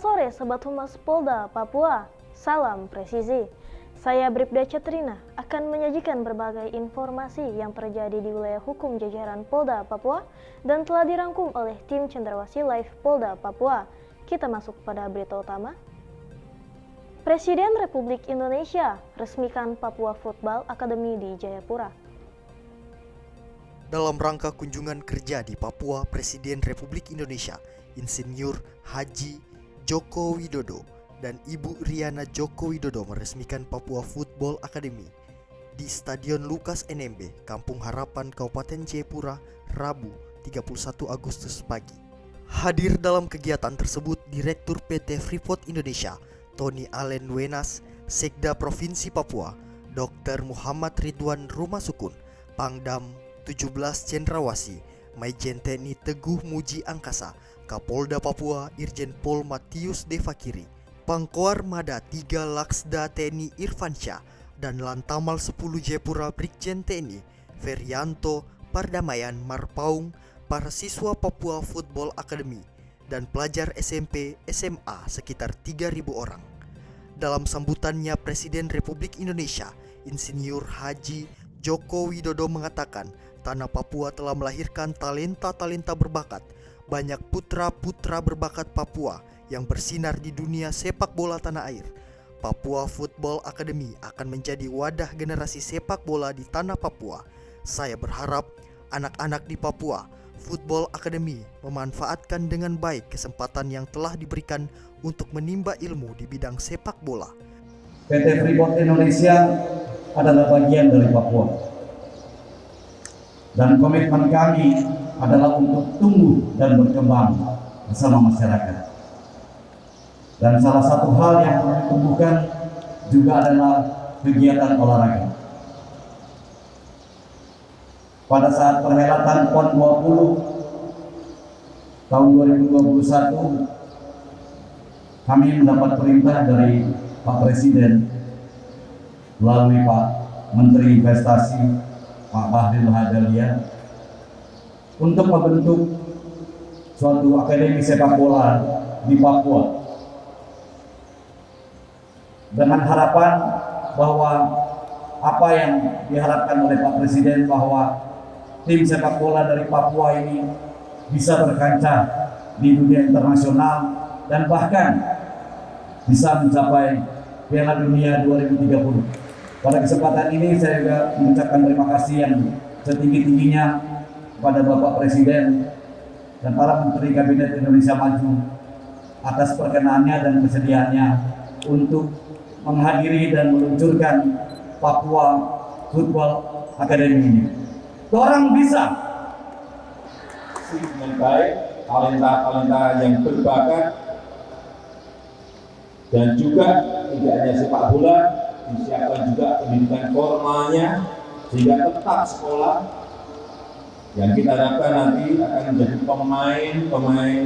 Selamat sore Sobat Humas Polda Papua, salam presisi. Saya Bribda Cetrina akan menyajikan berbagai informasi yang terjadi di wilayah hukum jajaran Polda Papua dan telah dirangkum oleh tim Cendrawasih Live Polda Papua. Kita masuk pada berita utama. Presiden Republik Indonesia resmikan Papua Football Academy di Jayapura. Dalam rangka kunjungan kerja di Papua, Presiden Republik Indonesia Insinyur Haji Joko Widodo dan Ibu Riana Joko Widodo meresmikan Papua Football Academy di Stadion Lukas NMB, Kampung Harapan, Kabupaten Jayapura, Rabu 31 Agustus pagi. Hadir dalam kegiatan tersebut Direktur PT Freeport Indonesia, Tony Allen Wenas, Sekda Provinsi Papua, Dr. Muhammad Ridwan Rumasukun, Pangdam 17 Cendrawasih, Maijen TNI Teguh Muji Angkasa, Kapolda Papua Irjen Pol Matius Devakiri, Pangkoar Mada 3 Laksda TNI Irfansyah, dan Lantamal 10 Jayapura Brigjen TNI Ferianto Pardamaian Marpaung, para siswa Papua Football Academy, dan pelajar SMP SMA sekitar 3.000 orang. Dalam sambutannya, Presiden Republik Indonesia Insinyur Haji Joko Widodo mengatakan tanah Papua telah melahirkan talenta-talenta berbakat. Banyak putra-putra berbakat Papua yang bersinar di dunia sepak bola tanah air. Papua Football Academy akan menjadi wadah generasi sepak bola di tanah Papua. Saya berharap anak-anak di Papua Football Academy memanfaatkan dengan baik kesempatan yang telah diberikan untuk menimba ilmu di bidang sepak bola. PT Freeport Indonesia adalah bagian dari Papua. Dan komitmen kami adalah untuk tumbuh dan berkembang bersama masyarakat. Dan salah satu hal yang kami tumbuhkan juga adalah kegiatan olahraga. Pada saat perhelatan PON 20 tahun 2021, kami mendapat perintah dari Pak Presiden melalui Pak Menteri Investasi Pak Bahlil Lahadalia untuk membentuk suatu akademi sepak bola di Papua dengan harapan bahwa apa yang diharapkan oleh Pak Presiden bahwa tim sepak bola dari Papua ini bisa berkancah di dunia internasional dan bahkan bisa mencapai Piala Dunia 2030. Pada kesempatan ini saya juga mengucapkan terima kasih yang setinggi-tingginya kepada Bapak Presiden dan para Menteri Kabinet Indonesia Maju atas perkenaannya dan kesediaannya untuk menghadiri dan meluncurkan Papua Football Academy ini. Orang bisa dengan baik talenta-talenta yang berbakat dan juga tidak hanya sepak bola, disiapkan juga pendidikan formalnya sehingga tetap sekolah yang kita harapkan nanti akan menjadi pemain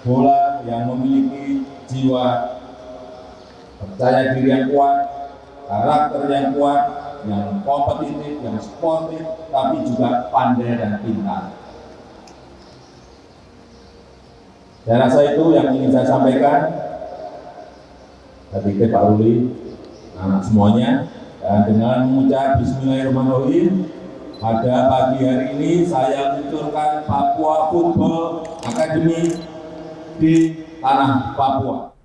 bola yang memiliki jiwa percaya diri yang kuat, karakter yang kuat, yang kompetitif, yang sportif, tapi juga pandai dan pintar. Saya rasa itu yang ingin saya sampaikan. Saya pikir Pak Ruli, anak semuanya, dan dengan mengucap Bismillahirrahmanirrahim, pada pagi hari ini saya meluncurkan Papua Football Academy di tanah Papua.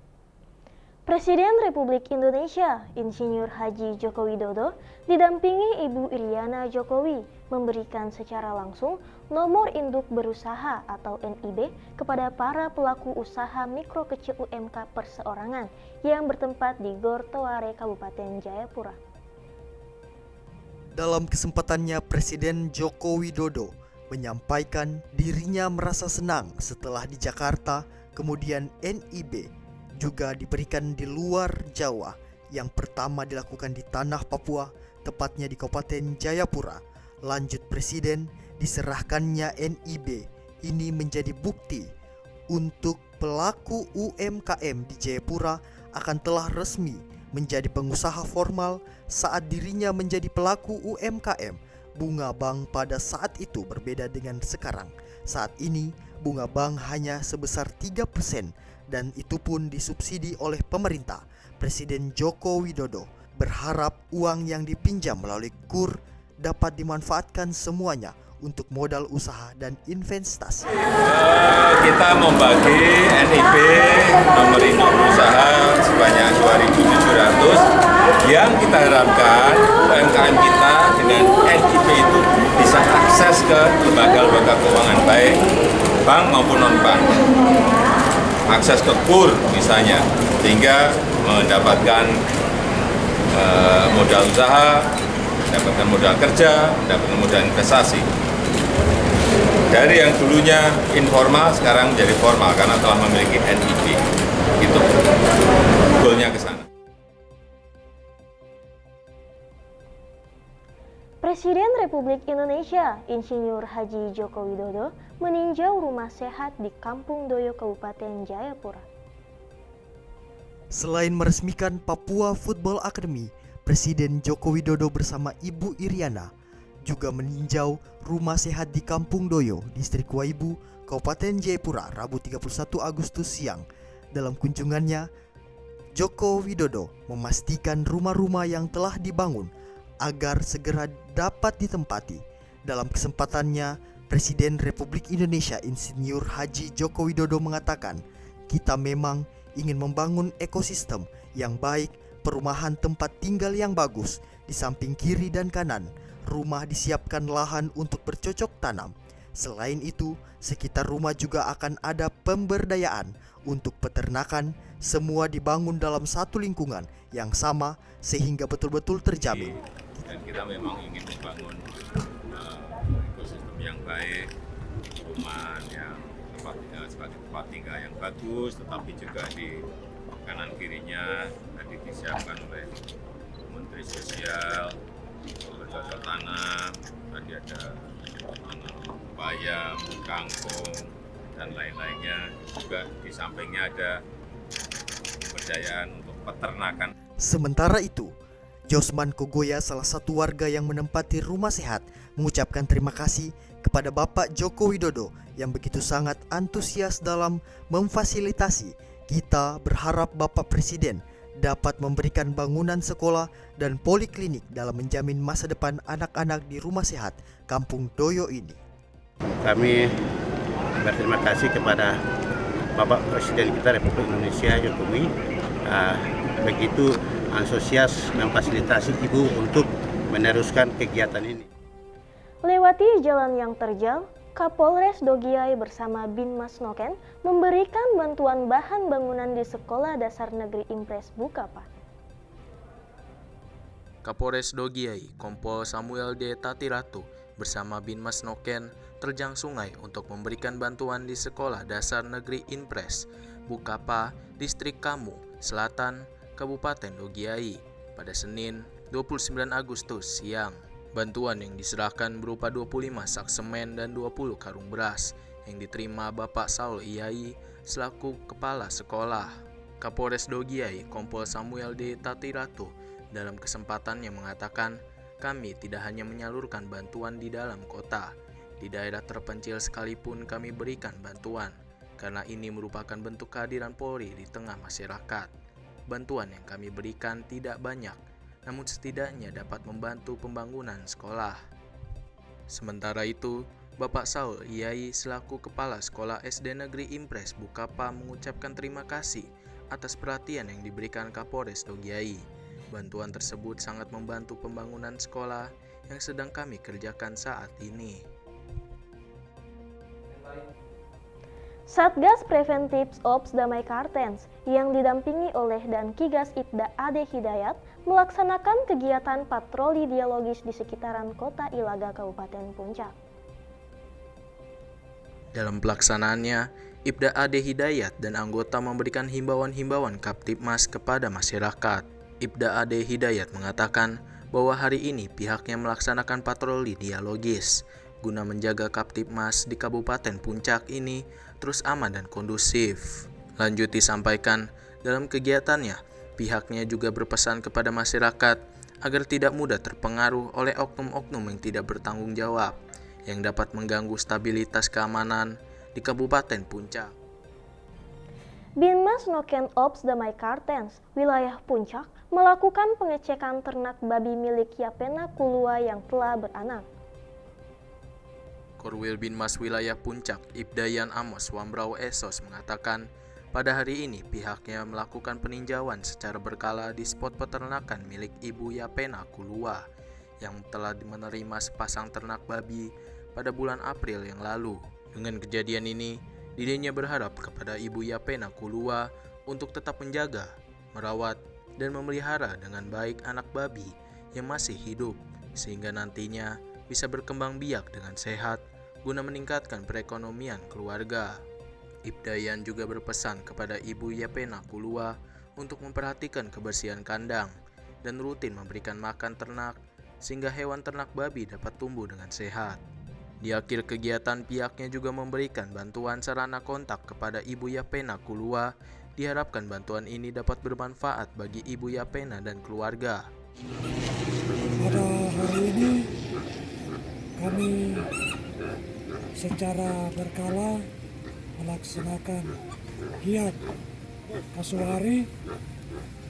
Presiden Republik Indonesia Insinyur Haji Joko Widodo didampingi Ibu Iriana Jokowi memberikan secara langsung nomor induk berusaha atau NIB kepada para pelaku usaha mikro kecil UMK perseorangan yang bertempat di Gor Teware, Kabupaten Jayapura. Dalam kesempatannya, Presiden Joko Widodo menyampaikan dirinya merasa senang setelah di Jakarta, kemudian NIB juga diberikan di luar Jawa, yang pertama dilakukan di tanah Papua, tepatnya di Kabupaten Jayapura. Lanjut Presiden, diserahkannya NIB ini menjadi bukti untuk pelaku UMKM di Jayapura akan telah resmi menjadi pengusaha formal saat dirinya menjadi pelaku UMKM. Bunga bank pada saat itu berbeda dengan sekarang. Saat ini bunga bank hanya sebesar 3% dan itu pun disubsidi oleh pemerintah. Presiden Joko Widodo berharap uang yang dipinjam melalui KUR dapat dimanfaatkan semuanya untuk modal usaha dan investasi. Kita membagi NIP nomor induk usaha sebanyak 2.700 yang kita harapkan UMKM kita dengan NIP itu bisa akses ke lembaga-lembaga keuangan baik bank maupun non-bank, akses ke KUR misalnya, sehingga mendapatkan modal usaha, mendapatkan modal kerja, mendapatkan modal investasi. Dari yang dulunya informal sekarang menjadi formal karena telah memiliki NIP. Itu goalnya ke sana. Presiden Republik Indonesia Insinyur Haji Joko Widodo meninjau rumah sehat di Kampung Doyo, Kabupaten Jayapura. Selain meresmikan Papua Football Academy, Presiden Joko Widodo bersama Ibu Iriana juga meninjau rumah sehat di Kampung Doyo, Distrik Waibu, Kabupaten Jayapura, Rabu 31 Agustus siang. Dalam kunjungannya, Joko Widodo memastikan rumah-rumah yang telah dibangun agar segera dapat ditempati. Dalam kesempatannya, Presiden Republik Indonesia Insinyur Haji Joko Widodo mengatakan, kita memang ingin membangun ekosistem yang baik, perumahan tempat tinggal yang bagus. Di samping kiri dan kanan, rumah disiapkan lahan untuk bercocok tanam. Selain itu, sekitar rumah juga akan ada pemberdayaan untuk peternakan. Semua dibangun dalam satu lingkungan yang sama sehingga betul-betul terjamin. Dan kita memang ingin membangun ekosistem yang baik, rumah yang sebagai tempat tinggal yang bagus, tetapi juga di kanan kirinya tadi disiapkan oleh Menteri Sosial bercocok tanam, tadi ada bayam, kangkung, dan lain-lainnya. Juga di sampingnya ada pemberdayaan untuk peternakan. Sementara itu, Josman Kogoya, salah satu warga yang menempati rumah sehat, mengucapkan terima kasih kepada Bapak Joko Widodo yang begitu sangat antusias dalam memfasilitasi. Kita berharap Bapak Presiden dapat memberikan bangunan sekolah dan poliklinik dalam menjamin masa depan anak-anak di rumah sehat Kampung Doyo ini. Kami berterima kasih kepada Bapak Presiden kita Republik Indonesia Jokowi, begitu antusias memfasilitasi Ibu untuk meneruskan kegiatan ini. Lewati jalan yang terjal, Kapolres Dogiai bersama Binmas Noken memberikan bantuan bahan bangunan di Sekolah Dasar Negeri Impres Bukapa. Kapolres Dogiai, Kompol Samuel D. Tatiratu bersama Binmas Noken terjang sungai untuk memberikan bantuan di Sekolah Dasar Negeri Impres Bukapa, Distrik Kamu Selatan, Kabupaten Dogiai pada Senin 29 Agustus siang. Bantuan yang diserahkan berupa 25 sak semen dan 20 karung beras yang diterima Bapak Saul Iyai selaku Kepala Sekolah. Kapolres Dogiai, Kompol Samuel D. Tatiratu dalam kesempatannya mengatakan, kami tidak hanya menyalurkan bantuan di dalam kota, di daerah terpencil sekalipun kami berikan bantuan, karena ini merupakan bentuk kehadiran Polri di tengah masyarakat. Bantuan yang kami berikan tidak banyak, namun setidaknya dapat membantu pembangunan sekolah. Sementara itu, Bapak Saul Iyai selaku Kepala Sekolah SD Negeri Impres Bukapa mengucapkan terima kasih atas perhatian yang diberikan Kapolres Dogiai. Bantuan tersebut sangat membantu pembangunan sekolah yang sedang kami kerjakan saat ini. Satgas Preventif Ops Damai Kartens yang didampingi oleh dan Kigas Ibda Ade Hidayat melaksanakan kegiatan patroli dialogis di sekitaran Kota Ilaga, Kabupaten Puncak. Dalam pelaksanaannya, Ibda Ade Hidayat dan anggota memberikan himbauan-himbauan Kaptipmas kepada masyarakat. Ibda Ade Hidayat mengatakan bahwa hari ini pihaknya melaksanakan patroli dialogis guna menjaga Kaptipmas di Kabupaten Puncak ini terus aman dan kondusif. Lanjut disampaikan, dalam kegiatannya, pihaknya juga berpesan kepada masyarakat agar tidak mudah terpengaruh oleh oknum-oknum yang tidak bertanggung jawab yang dapat mengganggu stabilitas keamanan di Kabupaten Puncak. Binmas Noken Ops Damai Kartens, wilayah Puncak, melakukan pengecekan ternak babi milik Yapena Kulua yang telah beranak. Korwil Binmas wilayah Puncak, Ibdayan Amos Wambrau Esos mengatakan, pada hari ini pihaknya melakukan peninjauan secara berkala di spot peternakan milik Ibu Yapena Kulua yang telah menerima sepasang ternak babi pada bulan April yang lalu. Dengan kejadian ini, dirinya berharap kepada Ibu Yapena Kulua untuk tetap menjaga, merawat, dan memelihara dengan baik anak babi yang masih hidup, sehingga nantinya bisa berkembang biak dengan sehat guna meningkatkan perekonomian keluarga. Ibdayan juga berpesan kepada Ibu Yapena Kulua untuk memperhatikan kebersihan kandang dan rutin memberikan makan ternak sehingga hewan ternak babi dapat tumbuh dengan sehat. Di akhir kegiatan, pihaknya juga memberikan bantuan sarana kontak kepada Ibu Yapena Kulua. Diharapkan bantuan ini dapat bermanfaat bagi Ibu Yapena dan keluarga. Pada hari ini kami secara berkala melaksanakan giat kasuari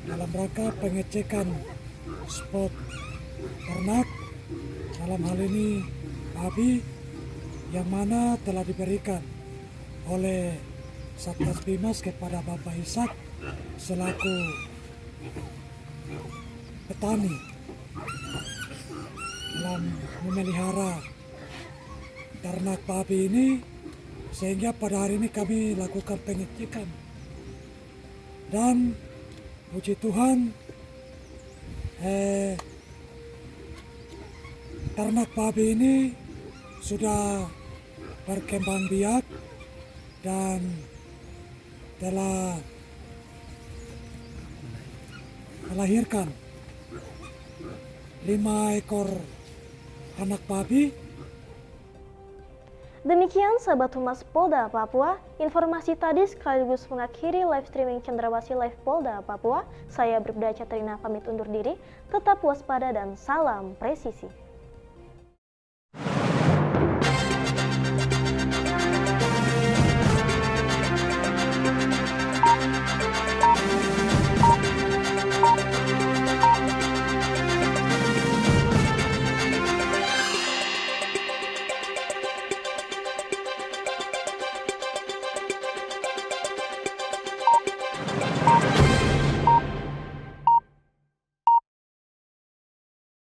dalam rangka pengecekan spot ternak, dalam hal ini babi yang mana telah diberikan oleh Satgas Binmas kepada Bapak Ishak selaku petani dalam memelihara ternak babi ini, sehingga pada hari ini kami lakukan pengecekan dan puji Tuhan ternak babi ini sudah berkembang biak dan telah melahirkan 5 ekor anak babi. Demikian sahabat Humas Polda Papua, informasi tadi sekaligus mengakhiri live streaming Cendrawasih Live Polda Papua. Saya Bribda Catrina pamit undur diri, tetap waspada dan salam presisi.